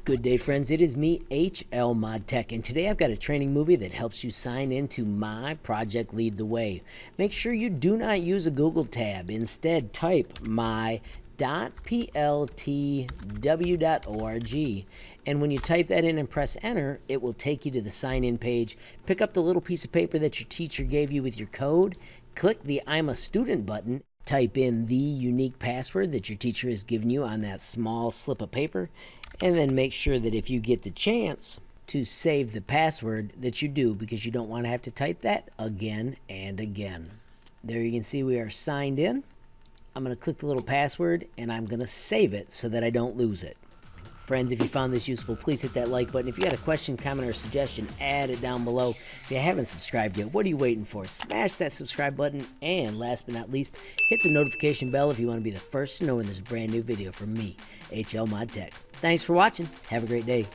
Good day, friends. It is me, HLModTech, and today I've got a training movie that helps you sign into my project Lead the Way. Make sure you do not use a Google tab. Instead, type my.pltw.org, and when you type that in and press enter, it will take you to the sign-in page. Pick up the little piece of paper that your teacher gave you with your code, click the I'm a Student button, type in the unique password that your teacher has given you on that small slip of paper, and then make sure that if you get the chance to save the password that you do, because you don't want to have to type that again and again. There you can see we are signed in. I'm going to click the little password and I'm going to save it so that I don't lose it. Friends, if you found this useful, please hit that like button. If you got a question, comment, or suggestion, add it down below. If you haven't subscribed yet, what are you waiting for? Smash that subscribe button, and last but not least, hit the notification bell if you want to be the first to know when there's a brand new video from me, HLModTech. Thanks for watching. Have a great day.